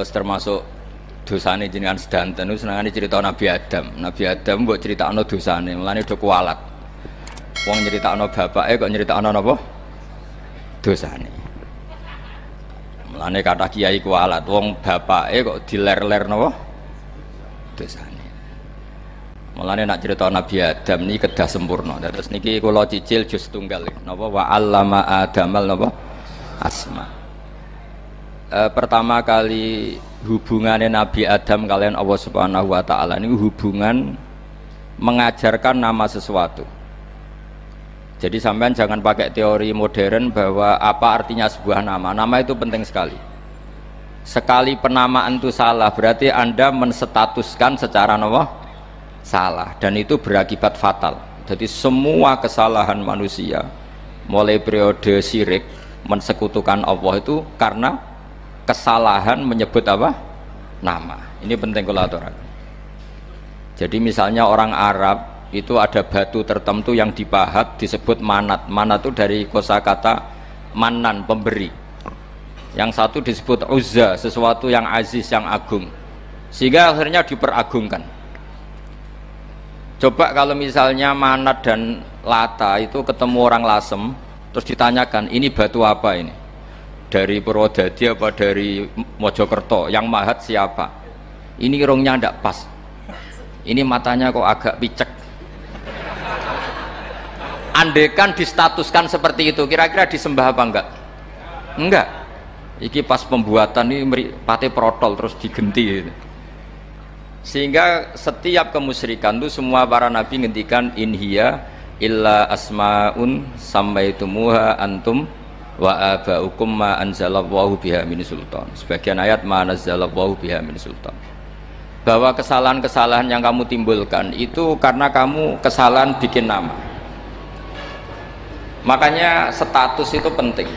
termasuk dosane jenengan sedanten niku senengane cerita Nabi Adam. Nabi Adam mbok critakno dosane, mulane do kualat. Wong nyeritakno bapake kok nyeritakno napa? Dosane. Mulane kata kiai kualat, wong bapake kok diler-ler napa? Dosane. Mulane nak cerita Nabi Adam niki kedah sempurna. Terus niki kula cicil juz tunggal napa wa 'allama Adamal napa? Asma. Pertama kali hubungannya Nabi Adam kalian Allah Subhanahu wa taala ini hubungan mengajarkan nama sesuatu. Jadi sampean jangan pakai teori modern bahwa apa artinya sebuah nama. Nama itu penting sekali. Sekali penamaan itu salah berarti Anda menstatuskan secara nama salah dan itu berakibat fatal. Jadi semua kesalahan manusia mulai periode syirik mensekutukan Allah itu karena kesalahan menyebut apa? Nama. Ini penting kalau aturaken. Jadi misalnya orang Arab itu ada batu tertentu yang dipahat disebut manat. Manat itu dari kosakata manan, pemberi. Yang satu disebut uzza, sesuatu yang aziz, yang agung. Sehingga akhirnya diperagungkan. Coba kalau misalnya manat dan lata itu ketemu orang Lasem, terus ditanyakan, ini batu apa ini? Dari Purwodadi apa dari Mojokerto, yang mahat siapa? Ini irungnya ndak pas, ini matanya kok agak picek. Andekan distatuskan seperti itu, kira-kira disembah apa enggak? Enggak. Iki pas pembuatan ini pate protol terus digenti. Sehingga setiap kemusyrikan itu semua para nabi ngendikan inhiya illa asmaun sammaitumuha antum wa aba'ukum ma anzalallahu biha min sultan. Sebagian ayat ma anzalallahu biha min sultan. Bahwa kesalahan-kesalahan yang kamu timbulkan itu karena kamu kesalahan bikin nama. Makanya status itu penting.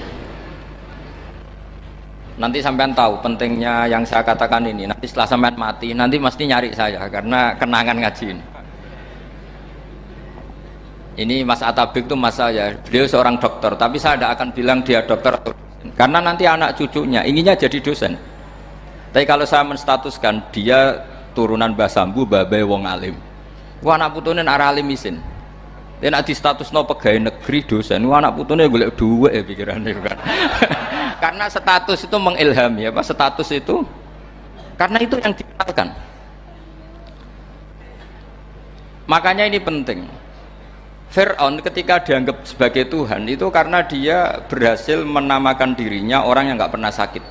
Nanti sampean tahu pentingnya yang saya katakan ini. Nanti setelah sampean mati, nanti mesti nyari saya karena kenangan ngaji ini. Ini Mas Atabik itu mas saya, beliau seorang dokter, tapi saya tidak akan bilang dia dokter karena nanti anak cucunya inginnya jadi dosen. Tapi kalau saya menstatuskan dia turunan Mbah Sambu, babai wong alim. Wah anak putune arah alim isin. Dia nak di status no pegawai negeri dosen. Wah anak putune golek duit pikirannya kan. Karena status itu mengilhami apa? Status itu karena itu yang dikenalkan. Makanya ini penting. Fir'aun ketika dianggap sebagai Tuhan itu karena dia berhasil menamakan dirinya orang yang nggak pernah sakit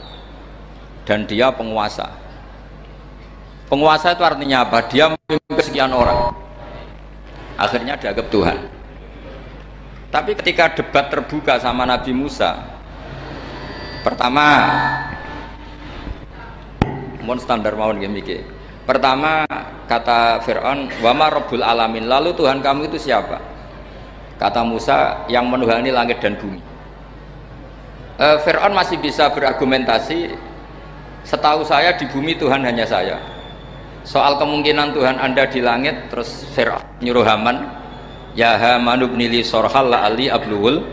dan dia penguasa. Penguasa itu artinya apa? Dia memimpin sekian orang akhirnya dianggap Tuhan. Tapi ketika debat terbuka sama Nabi Musa, pertama mohon standar mawon nggih. Pertama kata Fir'aun wama rabbul alamin, lalu Tuhan kamu itu siapa? Kata Musa yang menuhani langit dan bumi. Fir'aun masih bisa berargumentasi, setahu saya di bumi Tuhan hanya saya. Soal kemungkinan Tuhan Anda di langit, terus Fir'aun nyuruh Haman, ya Haman ibnili sorhal la'ali abluhul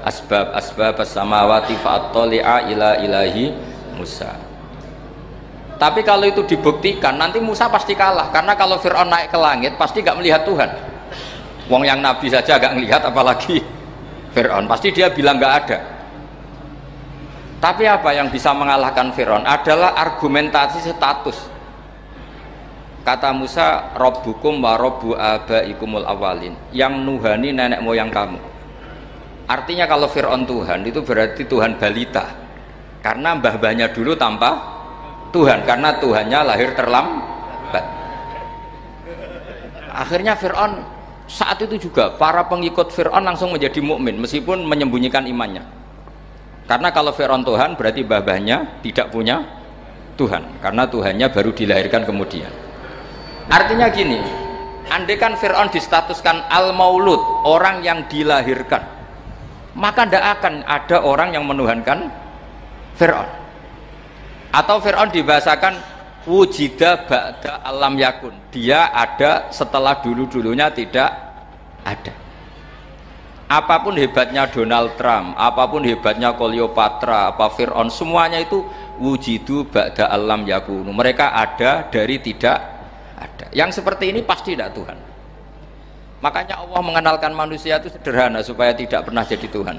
asbab as-samawati fa'attali'a ila ilahi Musa. Tapi kalau itu dibuktikan nanti Musa pasti kalah, karena kalau Fir'aun naik ke langit pasti gak melihat Tuhan. Wong yang Nabi saja agak ngelihat apalagi Fir'aun, pasti dia bilang nggak ada. Tapi apa yang bisa mengalahkan Fir'aun adalah argumentasi status. Kata Musa, Rabbukum wa Rabbu abaikumul awalin, yang nuhani nenek moyang kamu. Artinya kalau Fir'aun Tuhan itu berarti Tuhan balita, karena mbah-mbahnya dulu tanpa Tuhan, karena Tuhannya lahir terlambat. Akhirnya Fir'aun saat itu juga para pengikut Fir'aun langsung menjadi mukmin meskipun menyembunyikan imannya. Karena kalau Fir'aun Tuhan berarti babahnya tidak punya Tuhan, karena Tuhannya baru dilahirkan kemudian. Artinya gini, andaikan Fir'aun distatuskan al-maulud, orang yang dilahirkan, maka tidak akan ada orang yang menuhankan Fir'aun. Atau Fir'aun dibahasakan wujida ba'da alam yakun, dia ada setelah dulu-dulunya tidak ada. Apapun hebatnya Donald Trump, apapun hebatnya Cleopatra, apa Fir'aun, semuanya itu wujidu ba'da alam yakunu. Mereka ada dari tidak ada. Yang seperti ini pasti tidak Tuhan. Makanya Allah mengenalkan manusia itu sederhana supaya tidak pernah jadi Tuhan.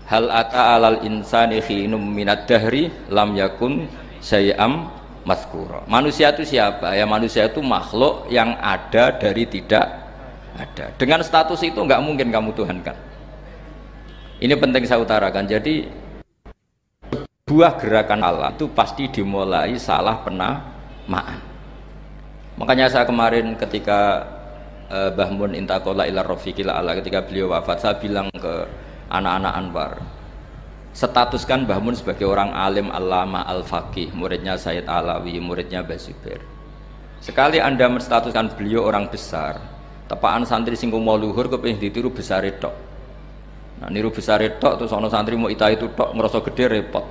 Hal ata alal insani khinum minad dahri lam yakun syai'am mazkura. Manusia itu siapa? Ya manusia itu makhluk yang ada dari tidak ada. Dengan status itu enggak mungkin kamu tuhankan. Ini penting saya utarakan. Jadi buah gerakan Allah itu pasti dimulai salah penamaan. Makanya saya kemarin ketika Mbah Mun intaqala ila rafiqil a'la, ketika beliau wafat, saya bilang ke anak-anak Anwar, statuskan Mbah Mun sebagai orang alim allama al-faqih, muridnya Sayyid Alawi, muridnya Mbah Zubair. Sekali Anda menstatuskan beliau orang besar, tepaan santri sing mau luhur kepengin ditiru besar tok. Nah niru besar tok terus ana santri mau ita itu tok ngerasa gede repot.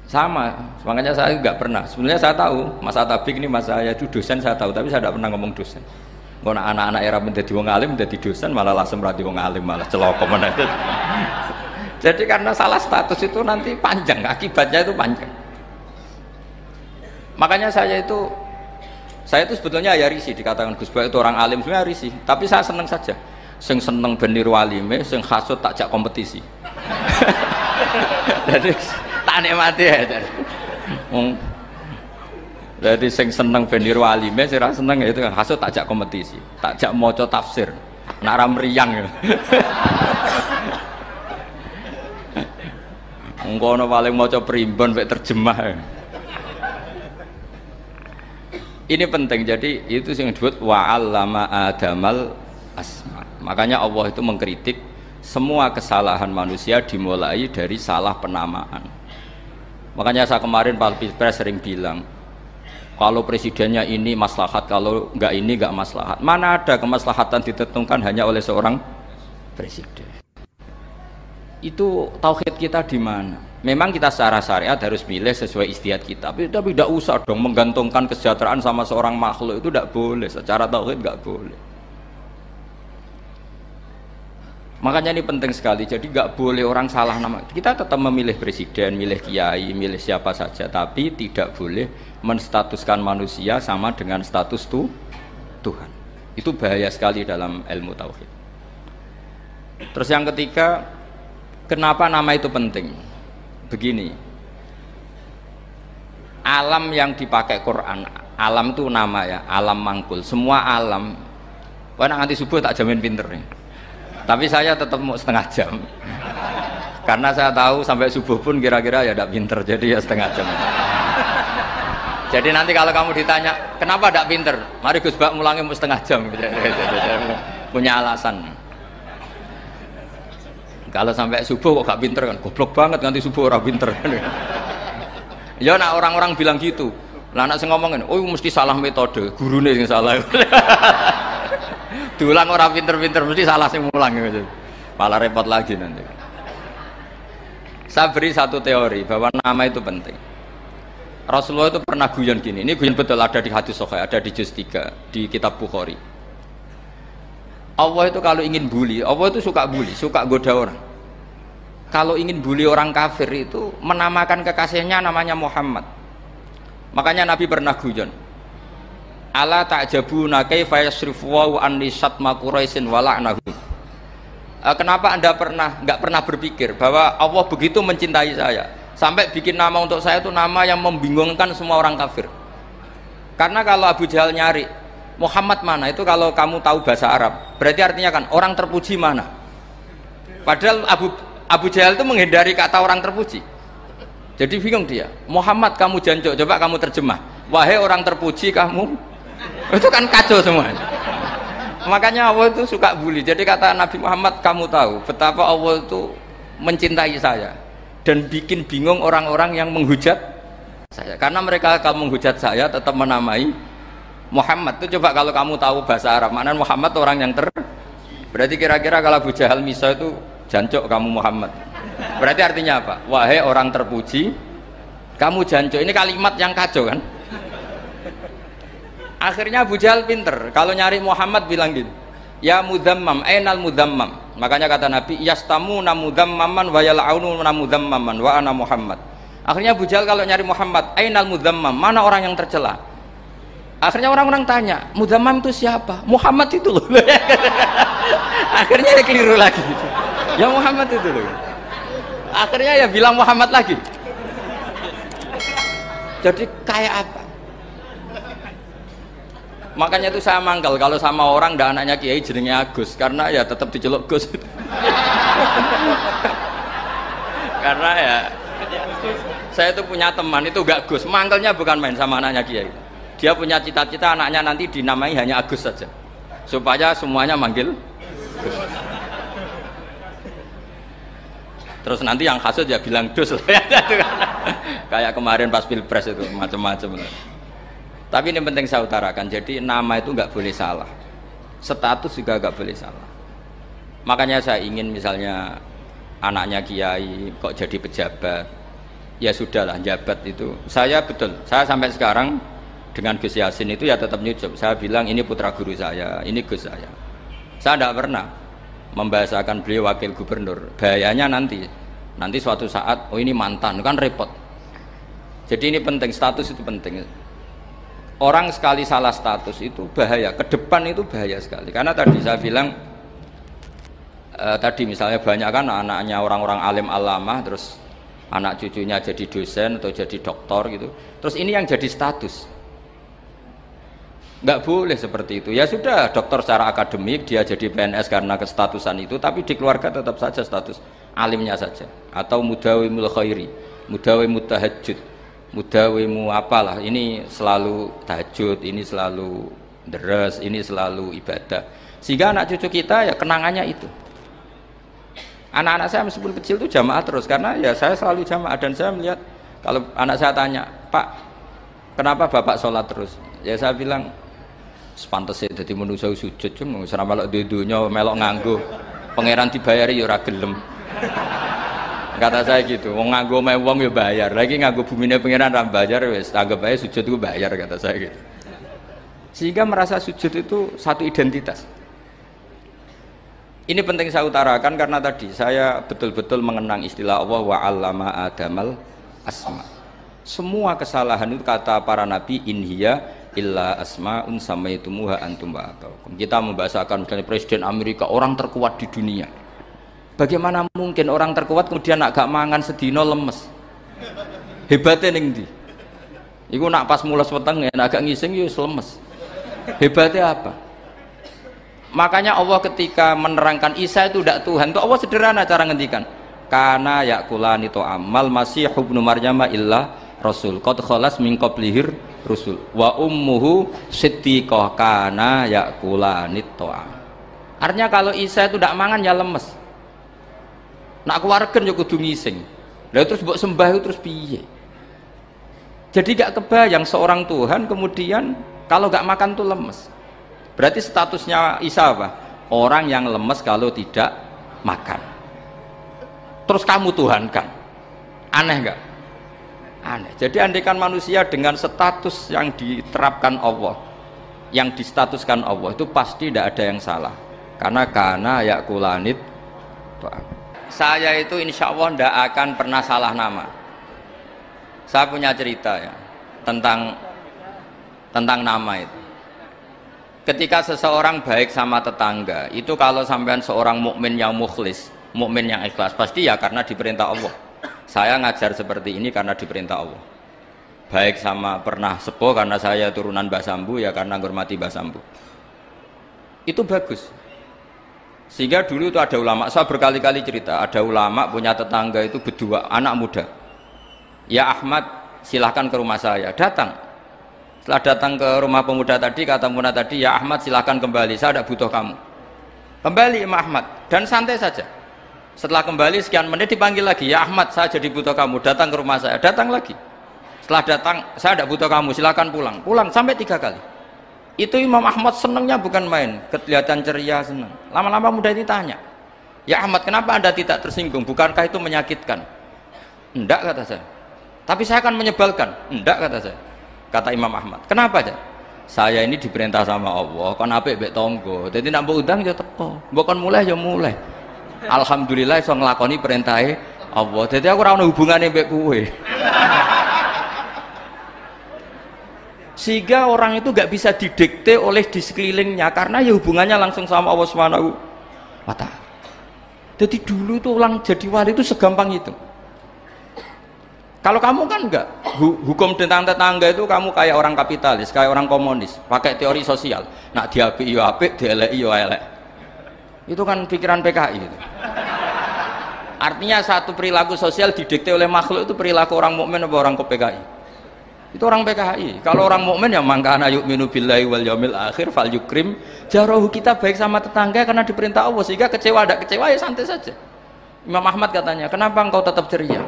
Sama, makanya saya nggak pernah. Sebenarnya saya tahu Mas Atabik ini Mas saya itu dosen, saya tahu, tapi saya tidak pernah ngomong dosen. Kalau anak-anak era menjadi wong alim, menjadi dosen malah langsung berarti wong alim, malah celoko mana. Jadi karena salah status itu nanti panjang, akibatnya itu panjang. Makanya saya itu sebetulnya ya risih dikatakan Gus Bak itu orang alim, sebenarnya risih. Tapi saya seneng saja. Sing seneng ben niru alime, sing hasud takjak kompetisi. Jadi tak nikmati ya. Jadi sing seneng ben niru alime, sing ra seneng ya itu hasud takjak kompetisi, takjak maca tafsir. Nak ra mriyang ya. Engko ana paling maca primbon mek terjemah. Ini penting. Jadi itu yang disebut wa'allama adamal asma. Makanya Allah itu mengkritik semua kesalahan manusia dimulai dari salah penamaan. Makanya saya kemarin Pak Pilpres sering bilang, kalau presidennya ini maslahat, kalau enggak ini enggak maslahat. Mana ada kemaslahatan ditentukan hanya oleh seorang presiden? Itu tauhid kita di mana? Memang kita secara syariat harus milih sesuai istihad kita, tapi tidak usah dong menggantungkan kesejahteraan sama seorang makhluk, itu tidak boleh. Secara tauhid enggak boleh. Makanya ini penting sekali. Jadi nggak boleh orang salah nama. Kita tetap memilih presiden, milih kiai, milih siapa saja, tapi tidak boleh menstatuskan manusia sama dengan status Tuhan. Itu bahaya sekali dalam ilmu tauhid. Terus yang ketiga, kenapa nama itu penting? Begini, alam yang dipakai Quran, alam itu nama ya, alam mangkul. Semua alam. Wah nanti subuh tak jamin pinter nih. Tapi saya tetap mau setengah jam karena saya tahu sampai subuh pun kira-kira ya tidak pinter, jadi ya setengah jam. Jadi nanti kalau kamu ditanya kenapa tidak pinter, mari Gus Bak mulangi mau setengah jam, punya alasan. Kalau sampai subuh kok gak pinter kan, goblok banget nanti subuh orang pinter. Ya nak orang-orang bilang gitu, lah anak saya ngomongin, oh mesti salah metode, gurune yang salah. Diulang orang pinter-pinter mesti salah sing mulang gitu. Malah repot lagi nanti. Saya beri satu teori bahwa nama itu penting. Rasulullah itu pernah guyon gini. Ini guyon betul, ada di hadis sahih, ada di juz 3 di kitab Bukhari. Allah itu kalau ingin bully, Allah itu suka bully, suka goda orang. Kalau ingin bully orang kafir itu menamakan kekasihnya namanya Muhammad. Makanya Nabi pernah guyon. Ala ta'jabuna kaifa yasrifu wa anni satma quraisin wa la'nahu. Kenapa Anda enggak pernah berpikir bahwa Allah begitu mencintai saya sampai bikin nama untuk saya itu nama yang membingungkan semua orang kafir. Karena kalau Abu Jahal nyari Muhammad mana, itu kalau kamu tahu bahasa Arab berarti artinya kan orang terpuji mana. Padahal Abu Jahal itu menghindari kata orang terpuji. Jadi bingung dia. Muhammad kamu jancuk, coba kamu terjemah. Wahai orang terpuji kamu. Itu kan kacau semua. Makanya Allah itu suka bully. Jadi kata Nabi Muhammad, kamu tahu betapa Allah itu mencintai saya dan bikin bingung orang-orang yang menghujat saya. Karena mereka kalau menghujat saya tetap menamai Muhammad. Itu coba kalau kamu tahu bahasa Arab, maknanya Muhammad orang yang berarti kira-kira kalau Abu Jahal Misa itu jancuk kamu Muhammad. Berarti artinya apa? Wahai orang terpuji, kamu jancuk. Ini kalimat yang kacau kan? Akhirnya Abu Jahal pinter. Kalau nyari Muhammad bilang gitu, ya mudhammam, ainal mudhammam. Makanya kata Nabi, yastamu namudhammaman wa yal'aunu namudhammaman wa ana Muhammad. Akhirnya Abu Jahal kalau nyari Muhammad, ainal mudhammam, mana orang yang tercela? Akhirnya orang-orang tanya, mudhammam itu siapa? Muhammad itu loh. Akhirnya dia keliru lagi. Ya Muhammad itu loh. Akhirnya ya bilang Muhammad lagi. Jadi kayak apa? Makanya itu saya mangkal kalau sama orang ndak anaknya Kiai jenenge Agus, karena ya tetap diceluk Gus. Karena ya saya itu punya teman itu gak Gus, mangkelnya bukan main sama anaknya Kiai. Dia punya cita-cita anaknya nanti dinamai hanya Agus saja, supaya semuanya manggil Gus. Terus nanti yang hasut ya bilang Dus. Kayak kemarin pas Pilpres itu macam-macam. Tapi ini penting saya utarakan, jadi nama itu nggak boleh salah, status juga nggak boleh salah. Makanya saya ingin misalnya anaknya Kiai kok jadi pejabat, ya sudahlah, jabat itu. Saya betul, saya sampai sekarang dengan Gus Yasin itu ya tetap nyucup. Saya bilang ini putra guru saya, ini Gus saya. Saya tidak pernah membahasakan beliau wakil gubernur. Bahayanya nanti suatu saat, oh ini mantan, kan repot. Jadi ini penting, status itu penting. Orang sekali salah status itu bahaya, ke depan itu bahaya sekali. Karena tadi saya bilang, tadi misalnya banyak kan anaknya orang-orang alim alamah, terus anak cucunya jadi dosen atau jadi doktor gitu. Terus ini yang jadi status. Nggak boleh seperti itu. Ya sudah, dokter secara akademik, dia jadi PNS karena kestatusan itu, tapi di keluarga tetap saja status alimnya saja. Atau mudawimul khairi, mudawimut tahajud, mudawimu apalah, ini selalu tahajud, ini selalu deres, ini selalu ibadah, sehingga anak cucu kita ya kenangannya itu. Anak-anak saya meskipun kecil itu jamaah terus, karena ya saya selalu jamaah. Dan saya melihat kalau anak saya tanya, Pak kenapa bapak sholat terus, ya saya bilang sepantesnya jadi manusia sujud, cuma selama melok dudunya melok nganggo pangeran dibayari ya ora gelem. Kata saya gitu, wong nganggo mae wong ya bayar, lagi nganggo bumine pangeran ra bayar wis anggap ae sujud itu bayar, kata saya gitu. Sehingga merasa sujud itu satu identitas. Ini penting saya utarakan karena tadi saya betul-betul mengenang istilah Allah wa 'allama adamal asma. Semua kesalahan itu kata para nabi inhiya illa asmaun samaitumuha antum wa abaukum. Kita membahasakan misalnya presiden Amerika orang terkuat di dunia. Bagaimana mungkin orang terkuat kemudian agak mangan sedino lemes? Hebatnya ning ndi? Iku nak pas mules weteng agak ngising ya lemes. Hebatnya apa? Makanya Allah ketika menerangkan Isa itu tidak Tuhan, itu Allah sederhana cara ngendikan. Kana yakulani to amal masih ibnu Maryam illa rasul. Qad khalas min qablihir rusul. Wa ummuhu siddiqah kana yakulani to. Artinya kalau Isa itu tidak mangan ya lemes. Nak keluarkan ya kudu ngising. Lah terus mbok sembah itu terus piye? Jadi gak kebayang seorang Tuhan kemudian kalau gak makan tuh lemes. Berarti statusnya Isa apa? Orang yang lemes kalau tidak makan. Terus kamu Tuhan kan? Aneh gak? Aneh. Jadi andaikan manusia dengan status yang diterapkan Allah, yang distatuskan Allah, itu pasti tidak ada yang salah. Karena yakulanit tu'am. Saya itu insya Allah tidak akan pernah salah nama. Saya punya cerita ya tentang nama itu. Ketika seseorang baik sama tetangga, itu kalau sampean seorang mukmin yang mukhlis, mukmin yang ikhlas, pasti ya karena diperintah Allah. Saya ngajar seperti ini karena diperintah Allah. Baik sama pernah sepuh karena saya turunan Mbah Sambu, ya karena menghormati Mbah Sambu. Itu bagus. Sehingga dulu itu ada ulama, saya berkali-kali cerita, ada ulama punya tetangga itu berdua, anak muda. Ya Ahmad, silahkan ke rumah saya. Datang. Setelah datang ke rumah pemuda tadi, kata pemuda tadi, ya Ahmad silahkan kembali, saya tidak butuh kamu. Kembali Imam Ahmad, dan santai saja. Setelah kembali sekian menit dipanggil lagi, ya Ahmad saya jadi butuh kamu, datang ke rumah saya. Datang lagi. Setelah datang, saya tidak butuh kamu, silahkan pulang. Pulang sampai 3 kali. Itu Imam Ahmad senangnya bukan main, kelihatan ceria, senang. Lama-lama muda ini tanya, ya Ahmad kenapa anda tidak tersinggung, bukankah itu menyakitkan? Enggak, kata saya. Tapi saya akan menyebalkan. Enggak, kata saya. Kata Imam Ahmad, kenapa aja? Saya ini diperintah sama Allah, kan apik mbek tangga. Dadi nak mbok undang ya teko, mbok kon mulai ya mulai. Alhamdulillah iso nglakoni perintahe Allah. Jadi aku ora ono hubungane mbek kowe. Sehingga orang itu gak bisa didikte oleh di sekelilingnya karena ya hubungannya langsung sama Allah Subhanahu wa Ta'ala. Jadi dulu itu orang jadi wali itu segampang itu. Kalau kamu kan enggak, hukum tentang tetangga itu kamu kayak orang kapitalis, kayak orang komunis, pakai teori sosial. Nak diapik yo apik, dieleki yo elek. Itu kan pikiran PKI itu. Artinya satu perilaku sosial didikte oleh makhluk itu perilaku orang mukmin atau orang PKI. Itu orang PKI. Kalau orang mukmin yang mangkana yu'minu billahi wal yaumil akhir fal yukrim jarahu, kita baik sama tetangga karena diperintah Allah, sehingga kecewa tidak kecewa ya santai saja. Imam Ahmad katanya, kenapa engkau tetap ceria?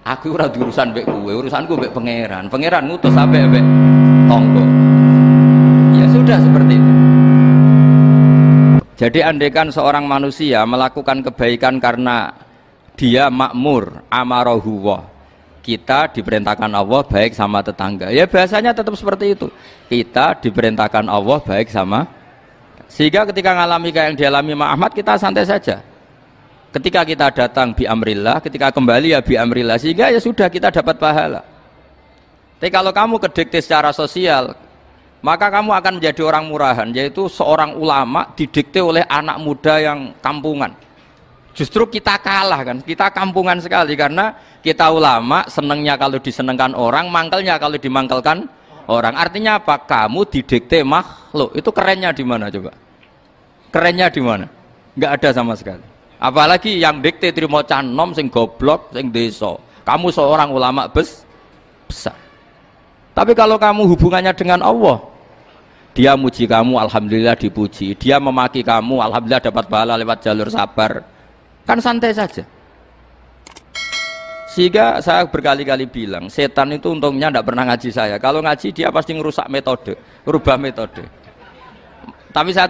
Aku ora urusan mbek kowe, urusanku mbek pangeran. Pangeran ngutus sampai mbek tonggo. Ya sudah seperti itu. Jadi andaikan seorang manusia melakukan kebaikan karena dia makmur, amarahu wa, kita diperintahkan Allah baik sama tetangga. Ya bahasanya tetap seperti itu. Kita diperintahkan Allah baik sama. Sehingga ketika ngalami kayak yang dialami Ahmad, kita santai saja. Ketika kita datang bi amrillah, ketika kembali ya bi amrillah, sehingga ya sudah kita dapat pahala. Tapi kalau kamu kedikte secara sosial, maka kamu akan menjadi orang murahan, yaitu seorang ulama didikte oleh anak muda yang kampungan. Justru kita kalah kan, kita kampungan sekali karena kita ulama senengnya kalau disenengkan orang, mangkelnya kalau dimangkelkan orang. Artinya apa? Kamu didikte makhluk. Itu kerennya di mana coba? Kerennya di mana? Enggak ada sama sekali. Apalagi yang dikte trimo canom sing goblok sing desa. Kamu seorang ulama besar. Tapi kalau kamu hubungannya dengan Allah, dia muji kamu, alhamdulillah dipuji. Dia memaki kamu, alhamdulillah dapat pahala lewat jalur sabar. Kan santai saja. Sehingga saya berkali-kali bilang, setan itu untungnya tidak pernah ngaji saya. Kalau ngaji dia pasti ngerusak metode, rubah metode. Tapi saya